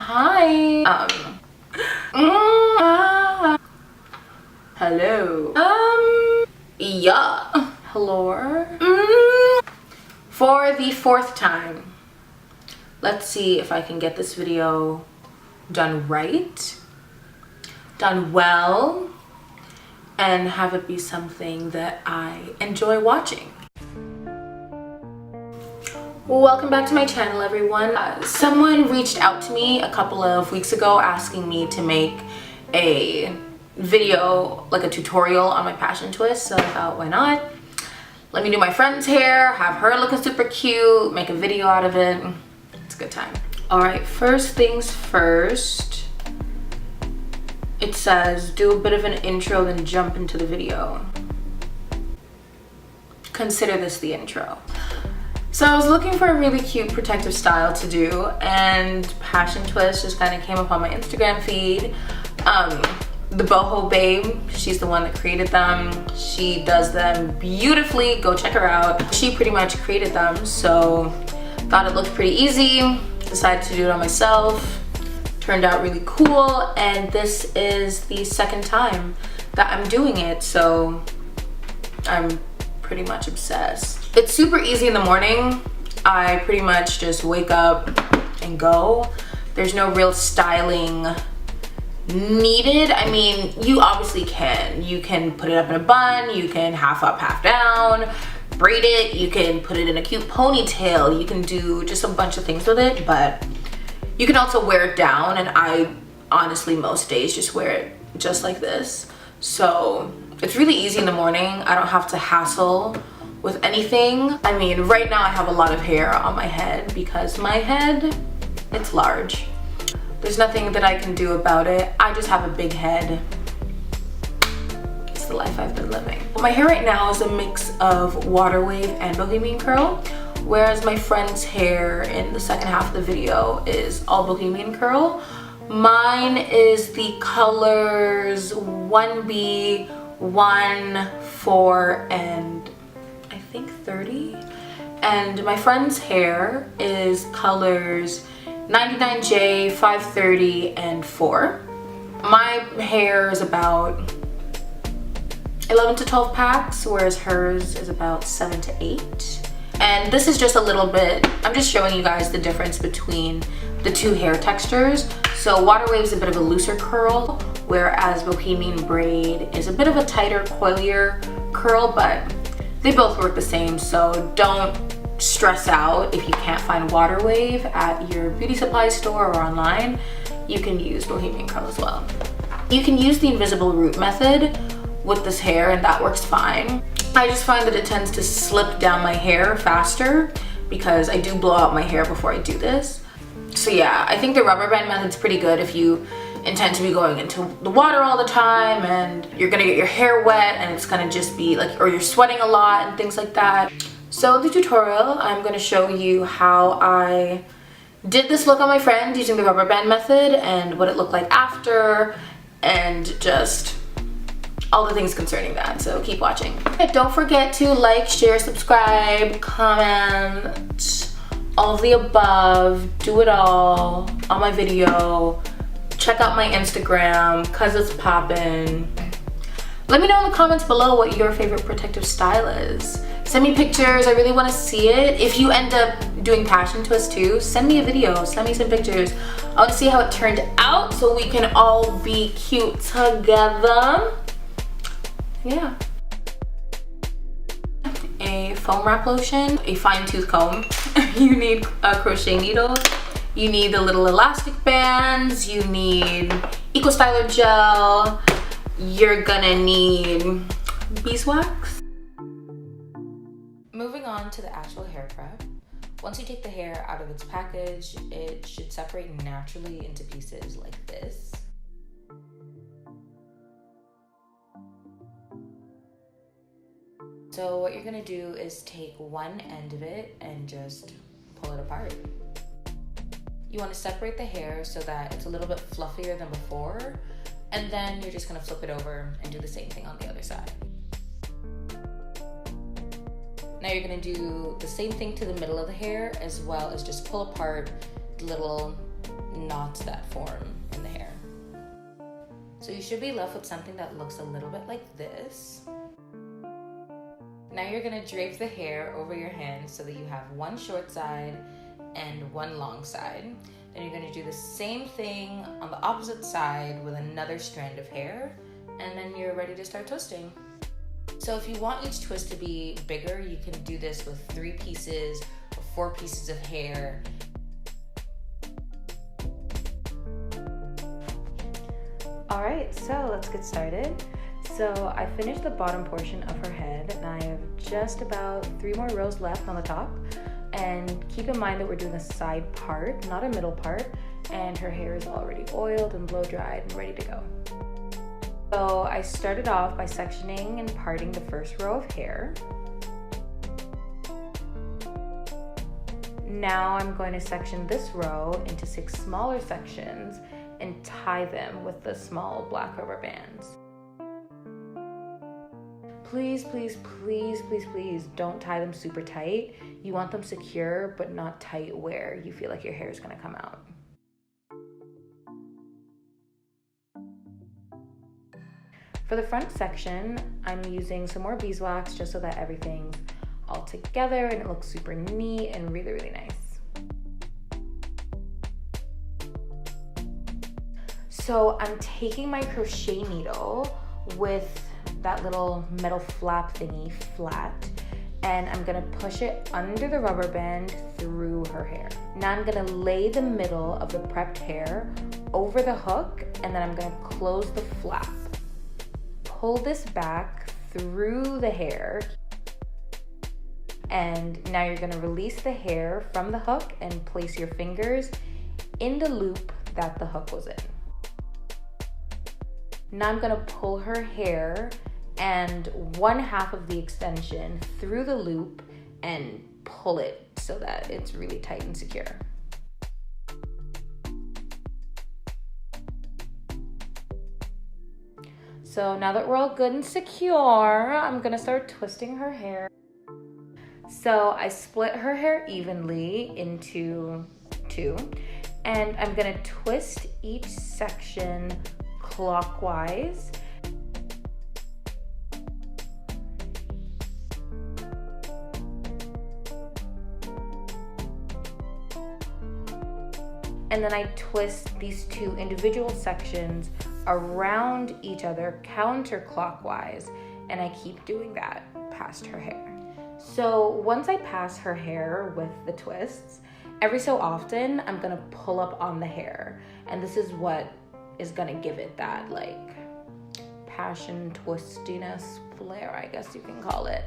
Hi. Hello. Yeah. Hello. For the fourth time. Let's see if I can get this video done right, done well, and have it be something that I enjoy watching. Welcome back to my channel, everyone. Someone reached out to me a couple of weeks ago asking me to make a video, like a tutorial on my passion twist, so I thought, why not? Let me do my friend's hair, have her looking super cute, make a video out of it. It's a good time. All right, first things first. It says, do a bit of an intro, then jump into the video. Consider this the intro. So I was looking for a really cute protective style to do, and Passion Twist just kind of came up on my Instagram feed. The Boho Babe, she's the one that created them. She does them beautifully. Go check her out. She pretty much created them, so thought it looked pretty easy. Decided to do it on myself. Turned out really cool, and this is the second time that I'm doing it, so I'm pretty much obsessed. It's super easy in the morning. I pretty much just wake up and go. There's no real styling needed. I mean, you obviously can. You can put it up in a bun, you can half up, half down, braid it, you can put it in a cute ponytail, you can do just a bunch of things with it, but you can also wear it down, and I honestly most days just wear it just like this. So it's really easy in the morning. I don't have to hassle with anything. I mean, right now I have a lot of hair on my head because my head, it's large. There's nothing that I can do about it. I just have a big head. It's the life I've been living. My hair right now is a mix of water wave and bohemian curl, whereas my friend's hair in the second half of the video is all bohemian curl. Mine is the colors 1B, 1, 4, and I think 30. And my friend's hair is colors 99J, 530, and 4. My hair is about 11 to 12 packs, whereas hers is about 7 to 8. And this is just a little bit, I'm just showing you guys the difference between the two hair textures. So water wave is a bit of a looser curl, whereas bohemian braid is a bit of a tighter, coilier curl, but they both work the same, so don't stress out if you can't find water wave at your beauty supply store or online. You can use bohemian curl as well. You can use the invisible root method with this hair, and that works fine. I just find that it tends to slip down my hair faster because I do blow out my hair before I do this. So yeah, I think the rubber band method's pretty good if you intend to be going into the water all the time and you're gonna get your hair wet and it's gonna just be like, or you're sweating a lot and things like that. So in the tutorial, I'm gonna show you how I did this look on my friend using the rubber band method and what it looked like after, and just all the things concerning that, so keep watching. Don't forget to like, share, subscribe, comment, all of the above, do it all on my video. Check out my Instagram, cause it's poppin'. Let me know in the comments below what your favorite protective style is. Send me pictures, I really wanna see it. If you end up doing passion twist too, send me a video, send me some pictures. I wanna see how it turned out so we can all be cute together. Yeah. A foam wrap lotion, a fine tooth comb. You need a crochet needle. You need the little elastic bands. You need Eco Styler gel. You're gonna need beeswax. Moving on to the actual hair prep. Once you take the hair out of its package, it should separate naturally into pieces like this. So what you're gonna do is take one end of it and just pull it apart. You wanna separate the hair so that it's a little bit fluffier than before, and then you're just gonna flip it over and do the same thing on the other side. Now you're gonna do the same thing to the middle of the hair, as well as just pull apart the little knots that form in the hair. So you should be left with something that looks a little bit like this. Now you're gonna drape the hair over your hand so that you have one short side and one long side. Then you're gonna do the same thing on the opposite side with another strand of hair, and then you're ready to start twisting. So if you want each twist to be bigger, you can do this with 3 pieces or 4 pieces of hair. All right, so let's get started. So I finished the bottom portion of her head, and I have just about 3 more rows left on the top. And keep in mind that we're doing a side part, not a middle part, and her hair is already oiled and blow dried and ready to go. So I started off by sectioning and parting the first row of hair. Now I'm going to section this row into 6 smaller sections and tie them with the small black rubber bands. Please, please, please, please, please don't tie them super tight. You want them secure, but not tight where you feel like your hair is gonna come out. For the front section, I'm using some more beeswax just so that everything's all together and it looks super neat and really, really nice. So I'm taking my crochet needle with that little metal flap thingy flat, and I'm gonna push it under the rubber band through her hair. Now I'm gonna lay the middle of the prepped hair over the hook, and then I'm gonna close the flap. Pull this back through the hair, and now you're gonna release the hair from the hook and place your fingers in the loop that the hook was in. Now I'm gonna pull her hair and 1/2 of the extension through the loop and pull it so that it's really tight and secure. So now that we're all good and secure, I'm gonna start twisting her hair. So I split her hair evenly into 2, and I'm gonna twist each section clockwise. And then I twist these 2 individual sections around each other counterclockwise, and I keep doing that past her hair. So once I pass her hair with the twists, every so often I'm gonna pull up on the hair, and this is what is gonna give it that like passion twistiness flair, I guess you can call it.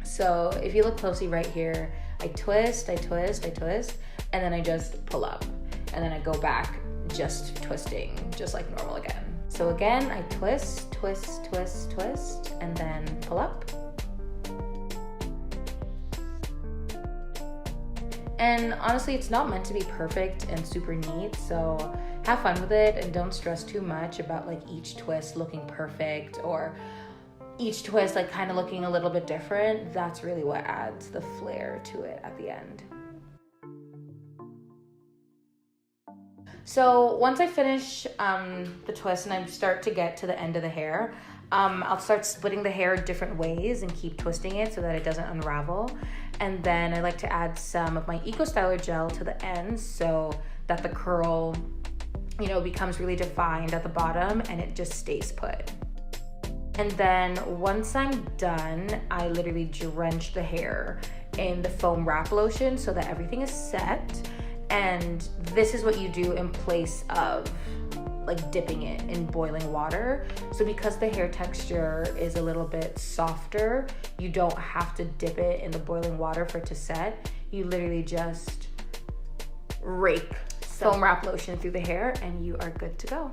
So if you look closely right here, I twist, I twist, I twist, and then I just pull up, and then I go back just twisting, just like normal again. So again, I twist, twist, twist, twist, and then pull up. And honestly, it's not meant to be perfect and super neat, so have fun with it and don't stress too much about like each twist looking perfect or each twist like kind of looking a little bit different. That's really what adds the flair to it at the end. So once I finish the twist and I start to get to the end of the hair, I'll start splitting the hair different ways and keep twisting it so that it doesn't unravel. And then I like to add some of my Eco Styler gel to the end so that the curl, you know, becomes really defined at the bottom and it just stays put. And then once I'm done, I literally drench the hair in the foam wrap lotion so that everything is set. And this is what you do in place of like dipping it in boiling water. So because the hair texture is a little bit softer, you don't have to dip it in the boiling water for it to set. You literally just rake foam wrap lotion through the hair and you are good to go.